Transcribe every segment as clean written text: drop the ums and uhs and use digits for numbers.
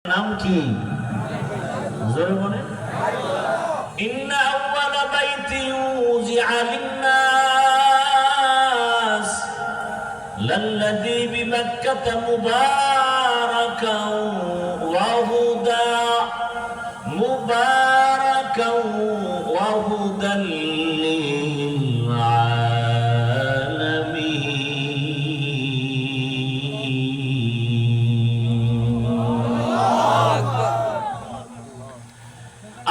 নাম কি জোরে বলেন ইন্না আউওয়ালা বাইতি উযিআ লিন-নাস লাল্লাযী বিমাক্কাতা মুবারাকান ওয়া হুদা মুবারাকান ওয়া হুদাল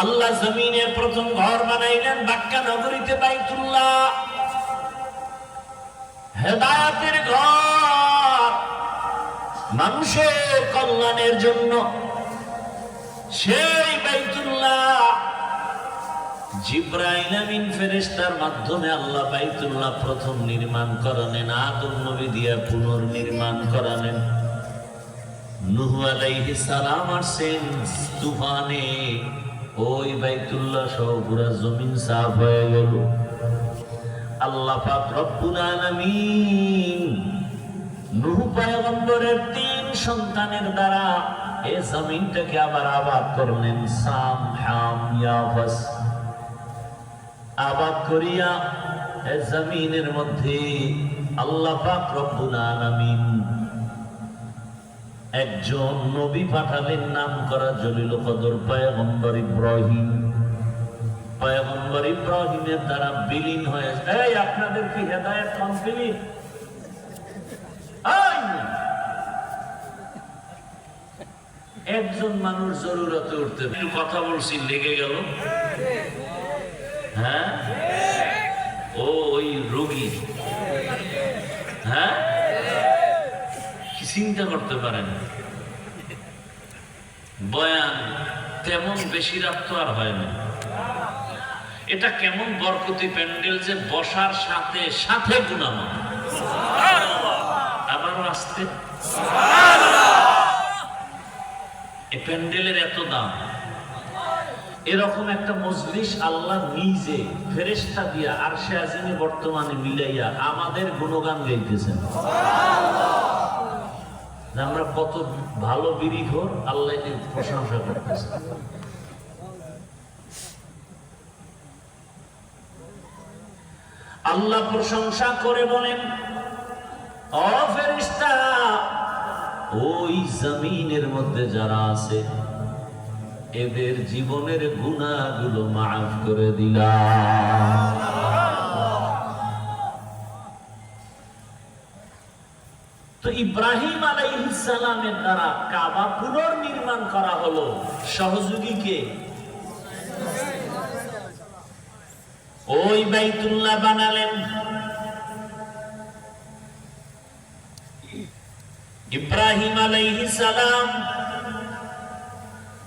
আল্লাহ জমিনে প্রথম ঘর বানাইলেন মক্কা নগরীতে বাইতুল্লাহ হেদায়েতের ঘর মানুষের কল্যাণের জন্য সেই বাইতুল্লাহ জিবরাইল আমিন ফেরেশতার মাধ্যমে আল্লাহ বাইতুল্লাহ প্রথম নির্মাণ করালেন আদম নবী দিয়া পুনর্নির্মাণ করালেন নূহ আলাইহিস সালাম আসেন তুফানে ওই বাইতুল্লাহ সহ পুরা জমিন সাফ হয়ে গেল আল্লাহ পাক রব্বুল আলামিন নূহ পয়গম্বরের 3 সন্তানের দ্বারা এই জমিনটাকে আবার আবাদ করলেন সাম হাম ইয়াফাস আবাদ করিয়া এই জমিনের মধ্যে আল্লাহ পাক রব্বুল আলামিন একজন নবী পাঠালেন নাম করা জলিল কদর পয়গম্বর ইব্রাহিম পয়গম্বর ইব্রাহিমের দ্বারা বিলীন হয়ে এই আপনাদের কি হেদায়েত কমপ্লিট একজন মানুষ জরুরতে উঠতে কথা বলছি লেগে গেল হ্যাঁ ও ওই রোগী হ্যাঁ চিন্তা করতে পারেন বয়ান তেমন বেশি রাত তো আর হয় না এটা কেমন বরকতি প্যান্ডেল যে বসার সাথে সাথে গুনাহ আবারও আসতে এই প্যান্ডেলের এত দাম এরকম একটা মজলিস আল্লাহ নিজে ফেরেশতা দিয়া আরশে আজিমে বর্তমানে মিলাইয়া আমাদের গুণগান গাইতেছেন আমরা কত ভালো বিরিখোর আল্লাহ প্রশংসা করতেছে আল্লাহ প্রশংসা করে বলেন ও ফেরেশতা ওই জমিনের মধ্যে যারা আছে এদের জীবনের গুনাহগুলো মাফ করে দিলাম তো ইব্রাহিম আলাইহিস সালামের দ্বারা কাবা পুনর্নির্মাণ করা হলো সহযোগী কে ওই বাইতুল্লাহ বানালেন ইব্রাহিম আলাইহিস সালাম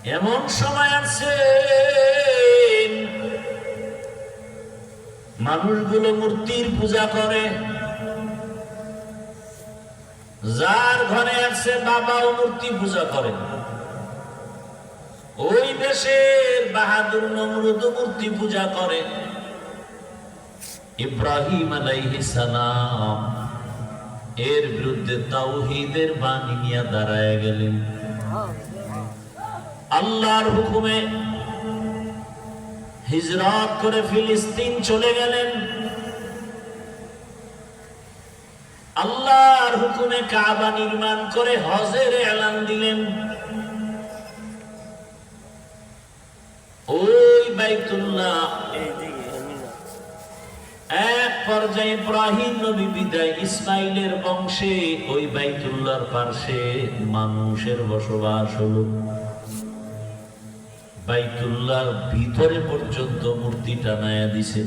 এমন সময় আছে মানুষগুলো মূর্তির পূজা করে যার ঘরে আছে বাবাও মূর্তি পূজা করে ওই দেশের বাহাদুর নমরুদ মূর্তি পূজা করে ইব্রাহিম আলাইহিস সালাম এর বিরুদ্ধে তাওহীদের বাণী নিয়ে দাঁড়ায় গেলেন আল্লাহর হুকুমে হিজরত করে ফিলিস্তিন চলে গেলেন আল্লাহর হুকুমে কাবা নির্মাণ করে হজের এলান দিলেন ওই বাইতুল্লাহ এক পর্যায়ে ইব্রাহিম নবী বিদায় ইসমাইলের বংশে ওই বাইতুল্লাহর পাশে মানুষের বসবাস হলো বাইতুল্লাহর ভিতরে পর্যন্ত মূর্তি টানায়া দিছে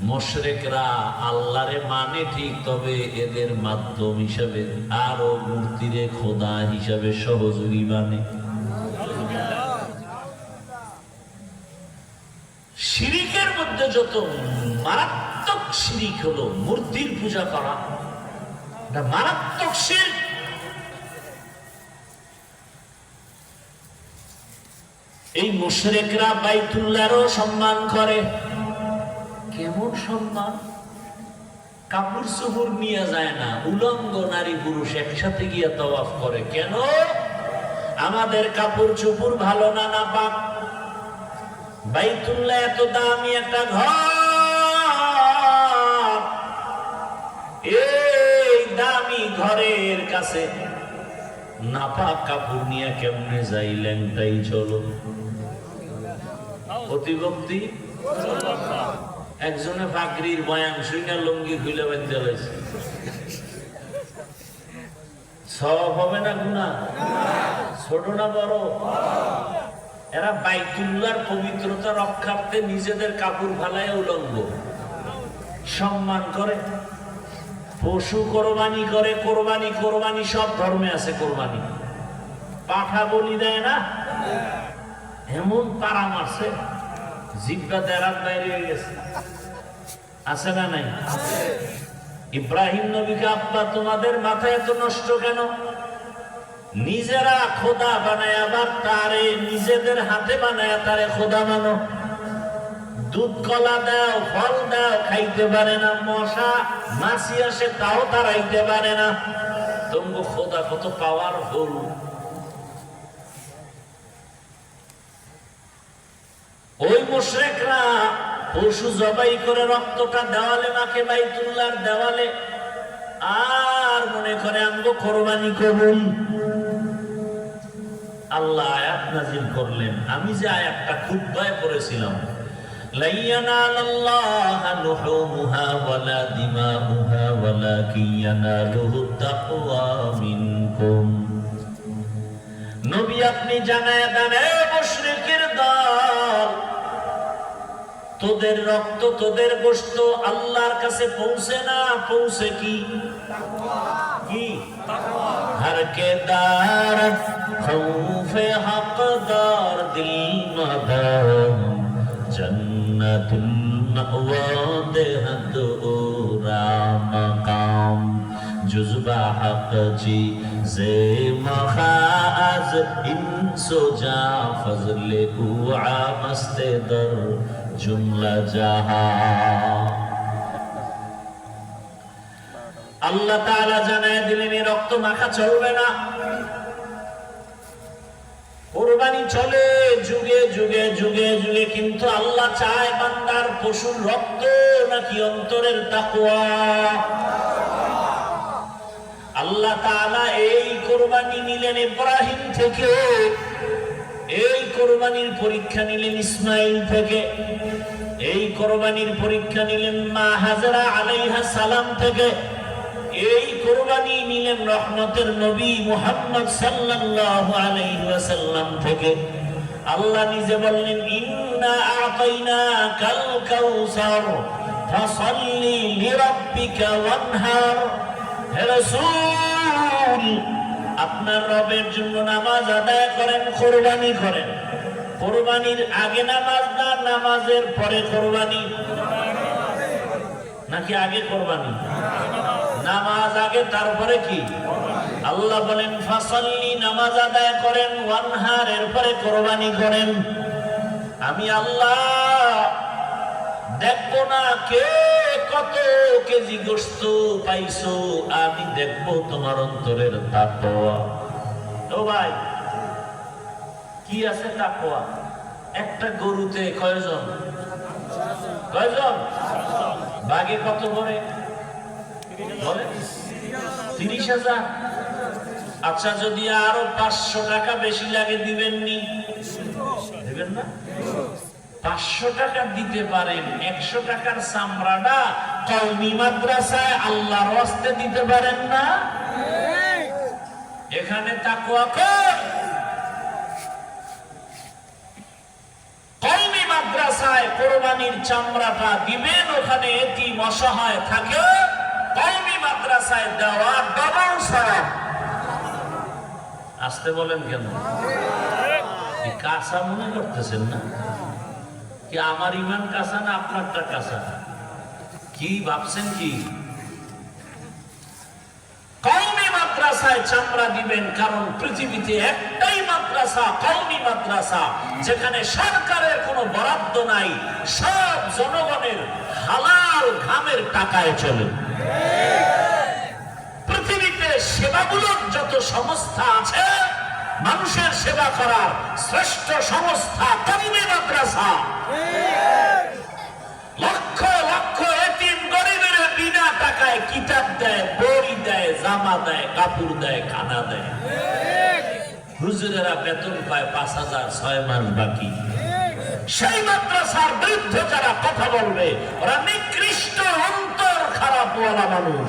মুশরিকরা আল্লাহরে মানে ঠিক তবে এদের মাধ্যম হিসাবে আরো মূর্তিরে খোদা হিসাবে সহযোগী মানে শিরিকের মধ্যে যত মারাত্মক শিরিক হলো মূর্তির পূজা করা এটা মারাত্মক শিরক এই মুশরিকরা বাইতুল্লাহরও সম্মান করে কেমন সম্মান কাপড় চোপড় নিয়ে যায় না উলঙ্গ নারী পুরুষ একসাথে গিয়ে তাওয়াফ করে কেন আমাদের কাপড় চোপড় ভালো না, না পাক। বাইতুল্লাহ এত দামি একটা ঘর, এই দামি ঘরের কাছে নাপাক কাপড় নিয়ে কেমনে যাই? ল্যাংটাই চলো। প্রতিবক্তি একজনে ফাকরির বয়ান শুনে লুঙ্গি খুলে বাঁধতে হয়েছে। সব হবে না গুনাহ? ছোট না বড়? এরা বাইতুল্লাহর পবিত্রতা রক্ষার্থে নিজেদের কাপড় ফালায় উলঙ্গ, সম্মান করে, পশু কোরবানি করে। কোরবানি কোরবানি সব ধর্মে আছে কোরবানি। পাঠা বলি দেয় না, এমন তারা মারছে জিব্বা দেরাত বাইরে হয়ে গেছে। আছে না নাই? ইব্রাহিম নবীকে, আব্বা তোমাদের মাথা এত নষ্ট কেন? নিজেরা খোদা বানায়, আবার তারে নিজেদের হাতে বানায় তারে খোদা মানো। দুধ কলা দাও, ফল দাও, খাইতে পারে না। মশা মাছি আসে, তাও তারাইতে পারে না। তোমাকে খোদা কত পাওয়ারফুল। ওই মুশরিকরা পশু জবাই করে রক্তটা দেওয়ালে মাখে, বাইতুল্লাহর দেওয়ালে, আর মনে করে আমগো কোরবানি কবুল। আল্লাহ আয়াত নাযিল করলেন। আমি যে আয়াতটা খুতবায় পড়েছিলাম, লা ইয়ানালাল্লাহু লুহুমুহা ওয়ালা দিমাউহা ওয়ালাকিন ইয়ানালুহু তাকওয়া মিনকুম। নবী আপনি জানায় দেন, এ মুশরিকের দল, তোদের রক্ত তোদের গোশত আল্লাহর কাছে পৌঁছে না। পৌঁছে কি? কি? হর কে দার খৌফে হকদার দিল মদম জন্নতুল মাওয়া দেহদ ওরা মাকাম जुज़्बा हक़ जी ज़े मखाज़ इंसो जा फज़ले उआ मस्ते दर जुमला जहा। আল্লাহ তাআলা জানায় দিলেন এই রক্ত মাখা চলবে না। কুরবানি চলে যুগে যুগে যুগে যুগে, কিন্তু আল্লাহ চায় বান্দার পশুর রক্ত নাকি অন্তরের তাকওয়া। আল্লাহ তাআলা এই কুরবানি নিলেন ইব্রাহিম থেকে, এই কুরবানির পরীক্ষা নিলেন ইসমাইল থেকে, এই কুরবানির পরীক্ষা নিলেন মা হাজরা আলাইহিস সালাম থেকে, এই কুরবানি নিলেন রহমতের নবী মুহাম্মদ সাল্লাল্লাহু আলাইহি ওয়াসাল্লাম থেকে। আল্লাহ নিজে বললেন, ইন্না আ'তাইনাকাল কাউসার ফাসাল্লি লিরাব্বিকা ওয়ানহার। হে রাসূল, আপনার রবের জন্য নামাজ আদায় করেন, কুরবানি করেন। কুরবানির আগে নামাজ না, নামাজের পরে কুরবানি? নাকি আগে কুরবানি? নামাজ আগে, তারপরে কি? আল্লাহ বলেন ফাসাল্লি, নামাজ আদায় করেন, ওয়ানহার, এরপরে কুরবানি করেন। আমি আল্লাহ দেখবো না কে কত কেজি গোশত পাইছো, আমি দেখবো তোমার অন্তরের তাকওয়া। ও ভাই, কি আছে তাকওয়া? একটা গরুতে কয়জন? কয়জন? বাগে কত করে বলে? 30,000। আচ্ছা, যদি আরো 500 টাকা বেশি লাগে দিবেন নি? দিবেন না? 500 টাকা দিতে পারেন, 100 টাকার চামড়াটা কওমি মাদ্রাসায় আল্লাহর ওয়াস্তে দিতে পারেন না? এখানে তাকওয়া কর। কওমি মাদ্রাসায় কুরবানির চামড়াটা দিবেন, ওখানে এতিম অসহায় থাকে, কওমি মাদ্রাসায় দেওয়া ডবল সওয়াব। আসতে বলেন কেন? কাঁচা মনে করতেছেন না? কি আমার ইমান কাঁচা না আপনারটা কাঁচা? কি ভাবছেন? কি কওমি মাদ্রাসায় চামড়া দিবেন? কারণ পৃথিবীতে একটাই মাদ্রাসা, কওমি মাদ্রাসা, যেখানে সরকারের কোনো বরাদ্দ নাই, সব জনগণের হালাল ঘামের টাকায় চলে। পৃথিবীতে সেবামূলক যত সংস্থা আছে মানুষের সেবা করার শ্রেষ্ঠ সংস্থা তালিমে মাদ্রাসা। লক্ষ লক্ষ এতিম গরিবের বিনা টাকায় কিতাব দেয়, বই দেয়, জামা দেয়, কাপড় দেয়, খানা দেয়। হুজুরেরা বেতন পায় 5,000, 6 মাস বাকি। সেই মাদ্রাসার বিরুদ্ধে যারা কথা বলবে ওরা নিকৃষ্ট, অন্তর খারাপ ওয়ালা মানুষ।